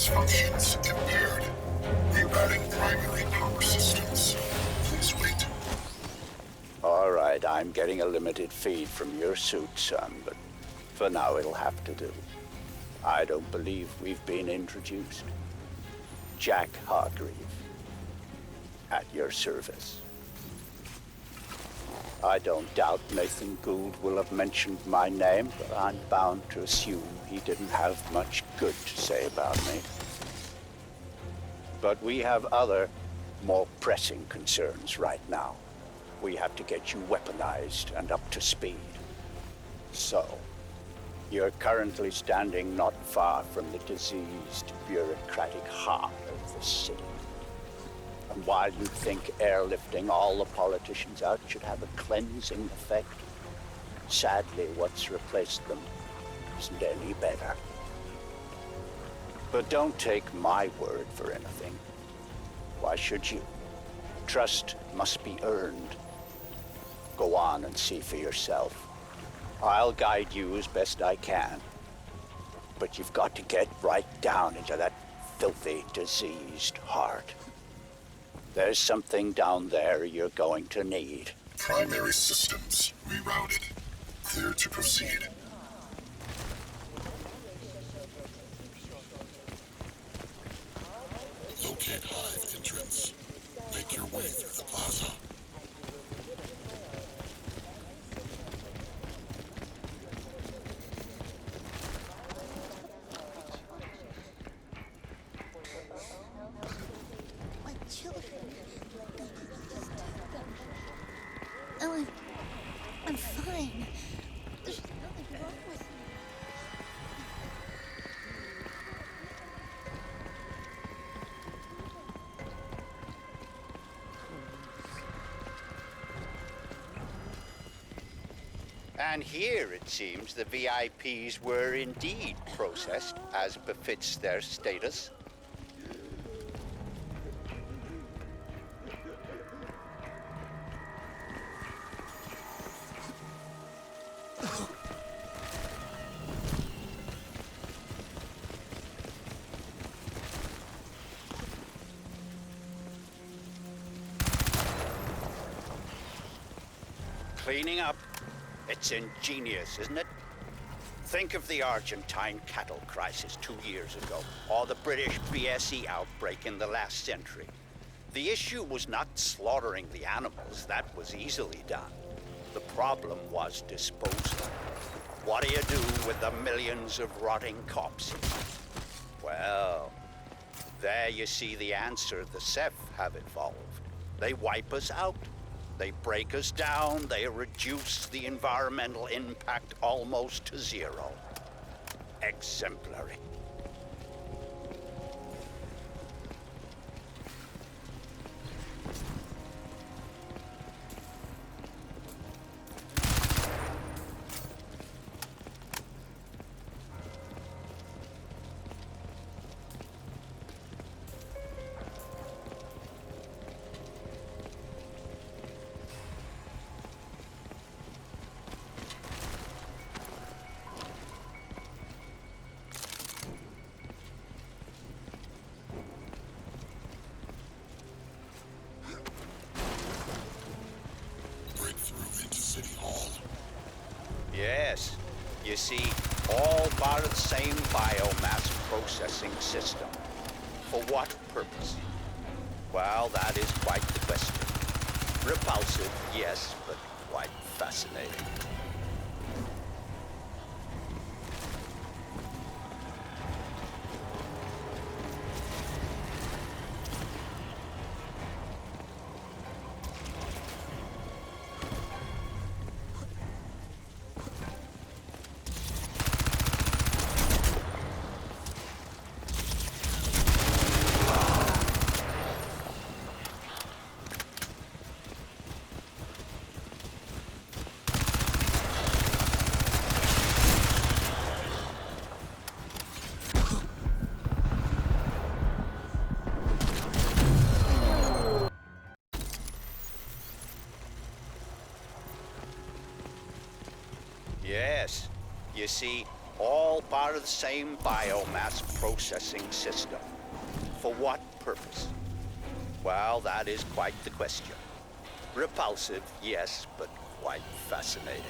functions impaired. Rerouting primary power systems. Please wait. All right, I'm getting a limited feed from your suit, son, but for now it'll have to do. I don't believe we've been introduced. Jack Hargreave. At your service. I don't doubt Nathan Gould will have mentioned my name, but I'm bound to assume he didn't have much good to say about me. But we have other, more pressing concerns right now. We have to get you weaponized and up to speed. So, you're currently standing not far from the diseased, bureaucratic heart of the city. And while you think airlifting all the politicians out should have a cleansing effect, sadly what's replaced them isn't any better. But don't take my word for anything. Why should you? Trust must be earned. Go on and see for yourself. I'll guide you as best I can. But you've got to get right down into that filthy, diseased heart. There's something down there you're going to need. Primary systems rerouted. Clear to proceed. Locate hive entrance. Make your way through the plaza. My children. Oh, I'm fine. There's nothing wrong with me. And here, it seems, the VIPs were indeed processed as befits their status. Cleaning up. It's ingenious, isn't it? Think of the Argentine cattle crisis 2 years ago, or the British BSE outbreak in the last century. The issue was not slaughtering the animals, that was easily done. The problem was disposal. What do you do with the millions of rotting corpses? Well, there you see the answer the Ceph have evolved. They wipe us out. They break us down, they reduce the environmental impact almost to zero. Exemplary. Yes. You see, all part of the same biomass processing system. For what purpose? Well, that is quite the question. Repulsive, yes, but quite fascinating. Yes. You see, All part of the same biomass processing system. For what purpose? Well, that is quite the question. Repulsive, yes, but quite fascinating.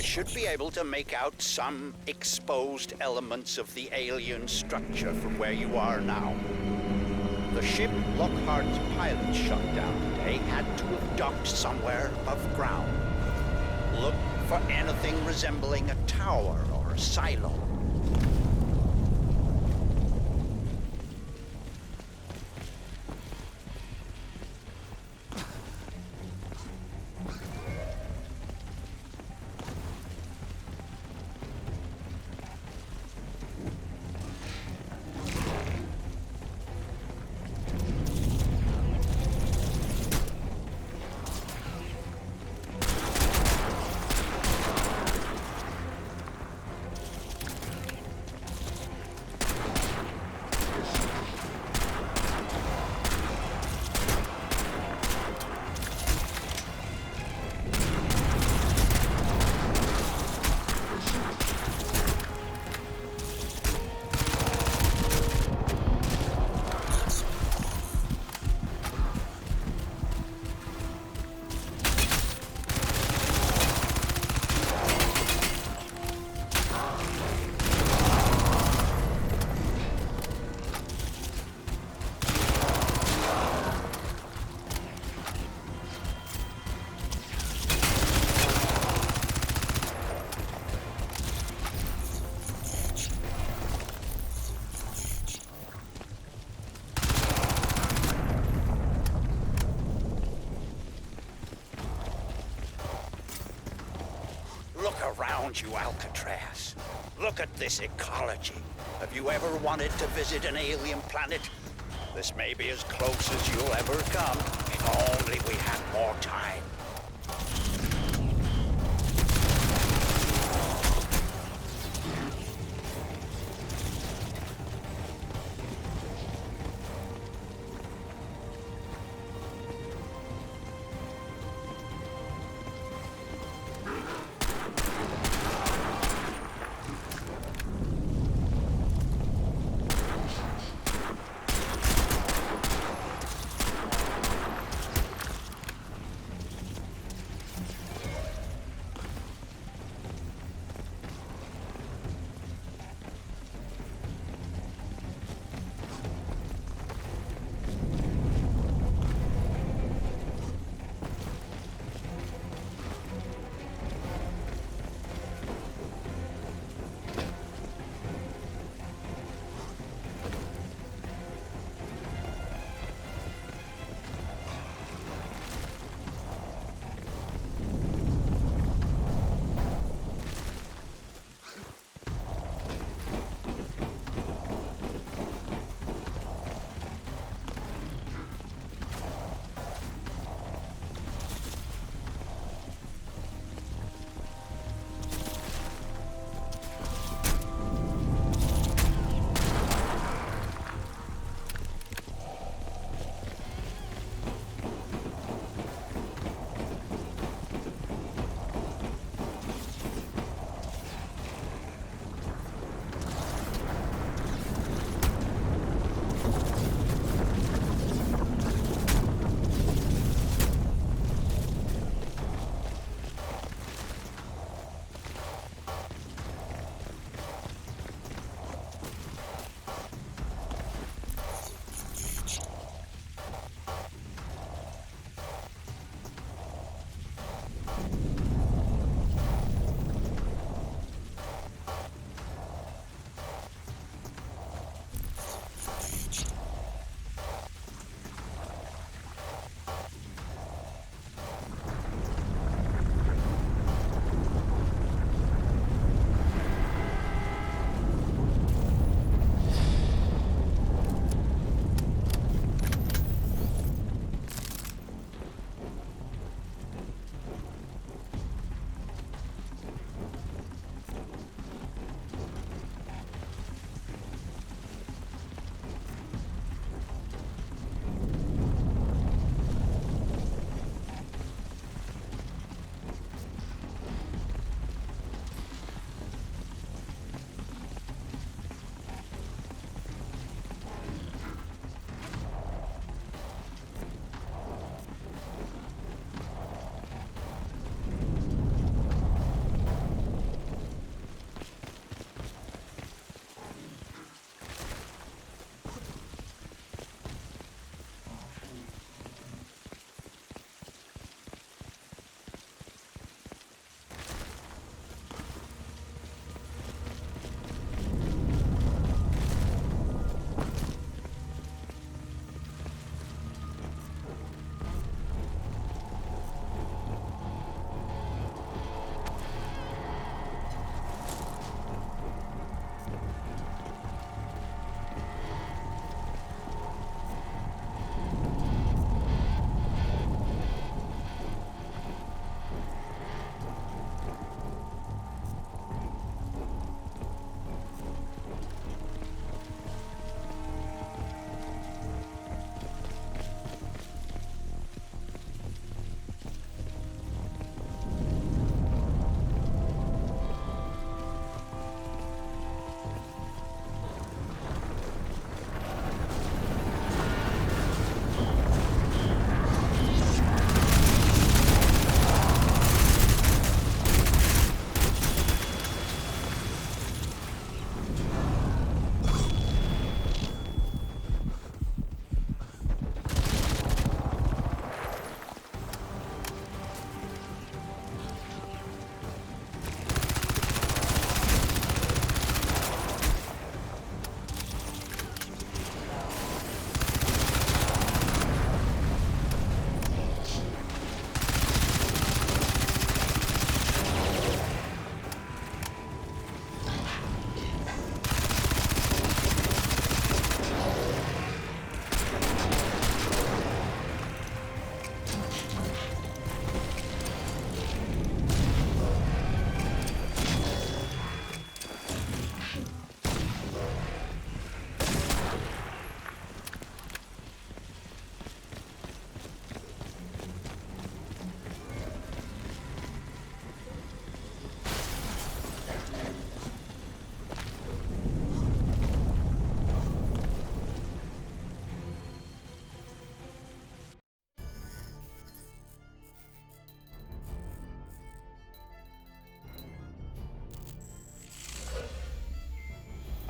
Should be able to make out some exposed elements of the alien structure from where you are now. The ship Lockhart's pilot shot down today had to have docked somewhere above ground. Look for anything resembling a tower or a silo. Around you, Alcatraz. Look at this ecology. Have you ever wanted to visit an alien planet? This may be as close as you'll ever come, if only we had more time.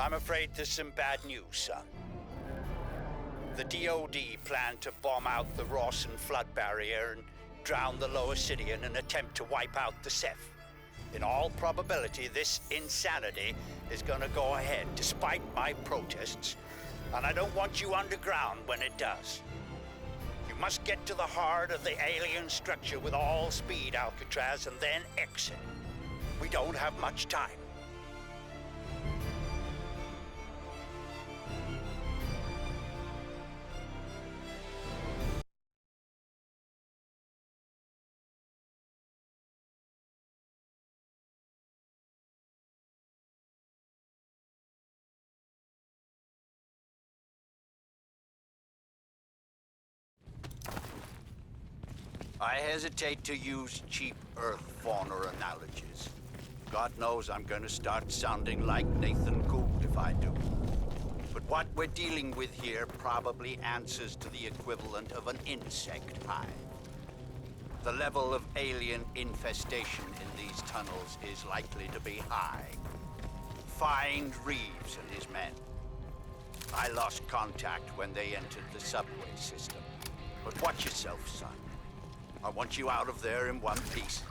I'm afraid there's some bad news, son. The DOD planned to bomb out the Rawson flood barrier and drown the lower city in an attempt to wipe out the Ceph. In all probability, this insanity is gonna go ahead, despite my protests, and I don't want you underground when it does. You must get to the heart of the alien structure with all speed, Alcatraz, and then exit. We don't have much time. I hesitate to use cheap Earth fauna analogies. God knows I'm gonna start sounding like Nathan Gould if I do. But what we're dealing with here probably answers to the equivalent of an insect hive. The level of alien infestation in these tunnels is likely to be high. Find Reeves and his men. I lost contact when they entered the subway system. But watch yourself, son. I want you out of there in one piece.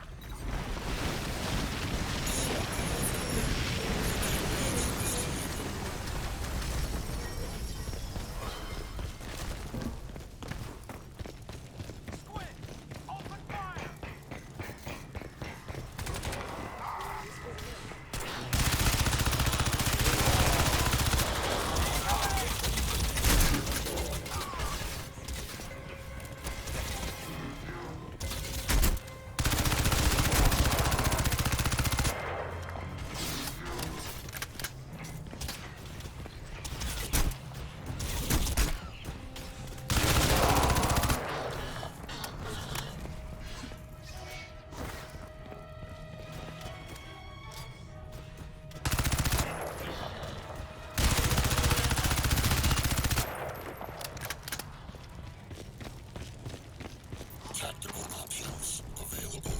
Tactical options available.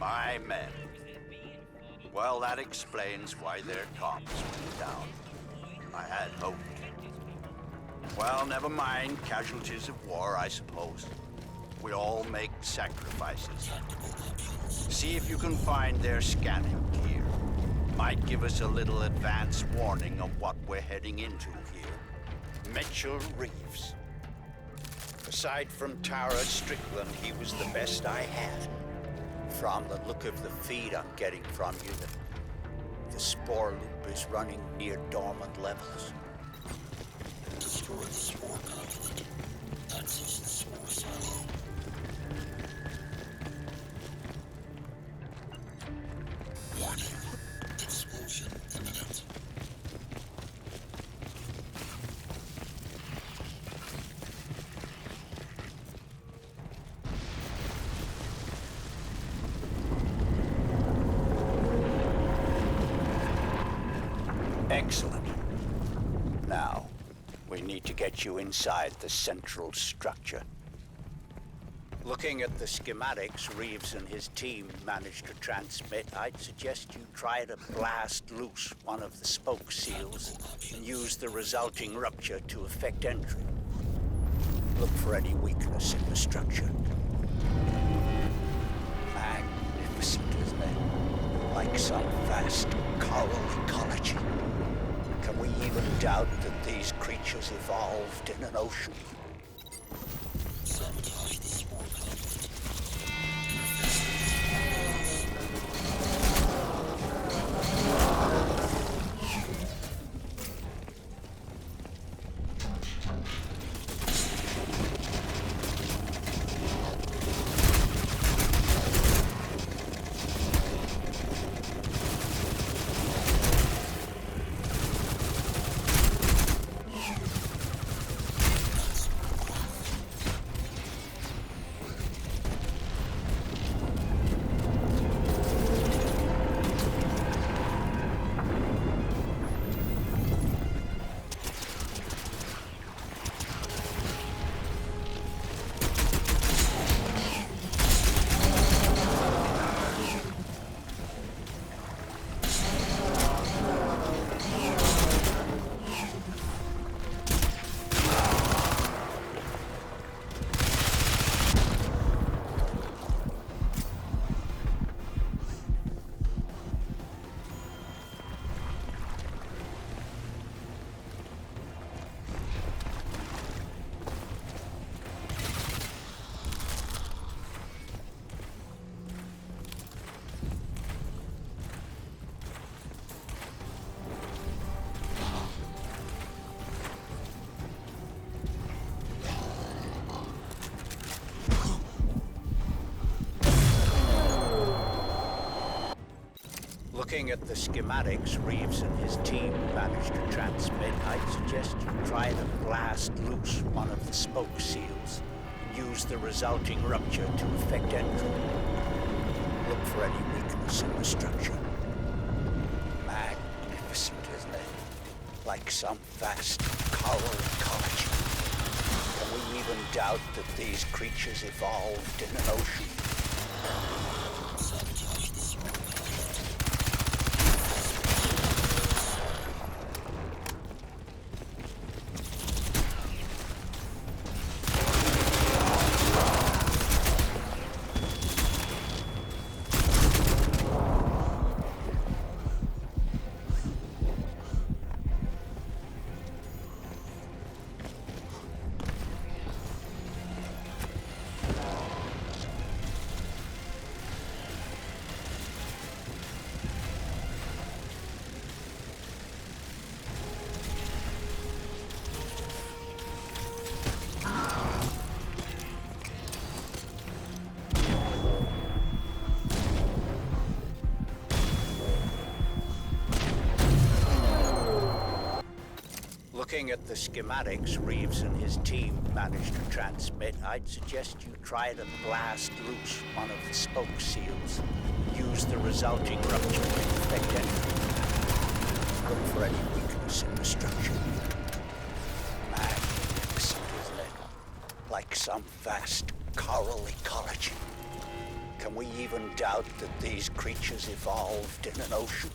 My men. Well, that explains why their comms went down. I had hoped. Well, never mind. Casualties of war, I suppose. We all make sacrifices. See if you can find their scanning gear. Might give us a little advance warning of what we're heading into here. Mitchell Reeves. Aside from Tara Strickland, he was the best I had. From the look of the feed I'm getting from you, the spore loop is running near dormant levels. Destroy the spore conduit. Access the spore silo. Warning. Explosion imminent. Excellent. Now, we need to get you inside the central structure. Looking at the schematics Reeves and his team managed to transmit, I'd suggest you try to blast loose one of the spoke seals and use the resulting rupture to effect entry. Look for any weakness in the structure. Magnificent, isn't it? Like some vast coral ecology. Can we even doubt that these creatures evolved in an ocean? Sabotage the spore conduit. Looking at the schematics Reeves and his team managed to transmit, I'd suggest you try to blast loose one of the spoke seals and use the resulting rupture to effect entry. Look for any weakness in the structure. Magnificent, isn't it? Like some vast coral ecology. Can we even doubt that these creatures evolved in an ocean? Sabotage the spore conduit. Looking at the schematics Reeves and his team managed to transmit, I'd suggest you try to blast loose one of the spoke seals and use the resulting rupture to effect entry. Look for any weakness in the structure. Magnificent, isn't it? Like some vast coral ecology. Can we even doubt that these creatures evolved in an ocean?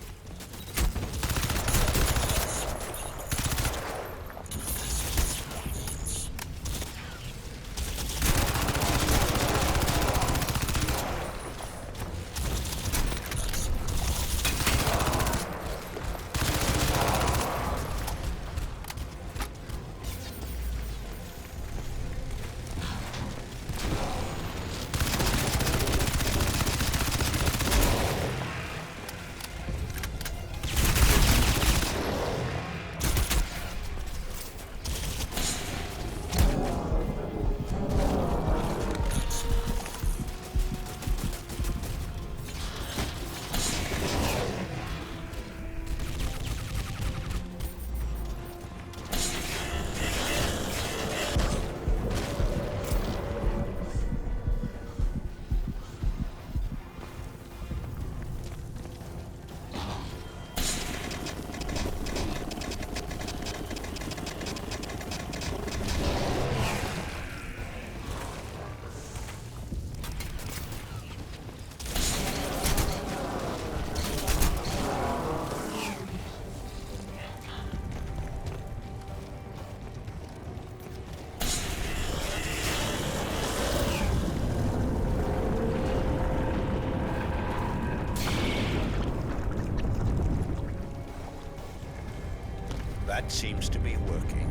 That seems to be working.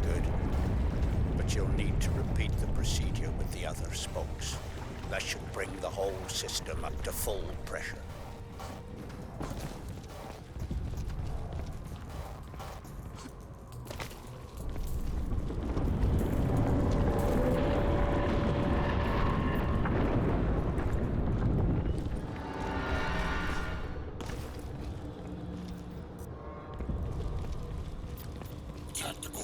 Good. But you'll need to repeat the procedure with the other spokes. That should bring the whole system up to full pressure. Tactical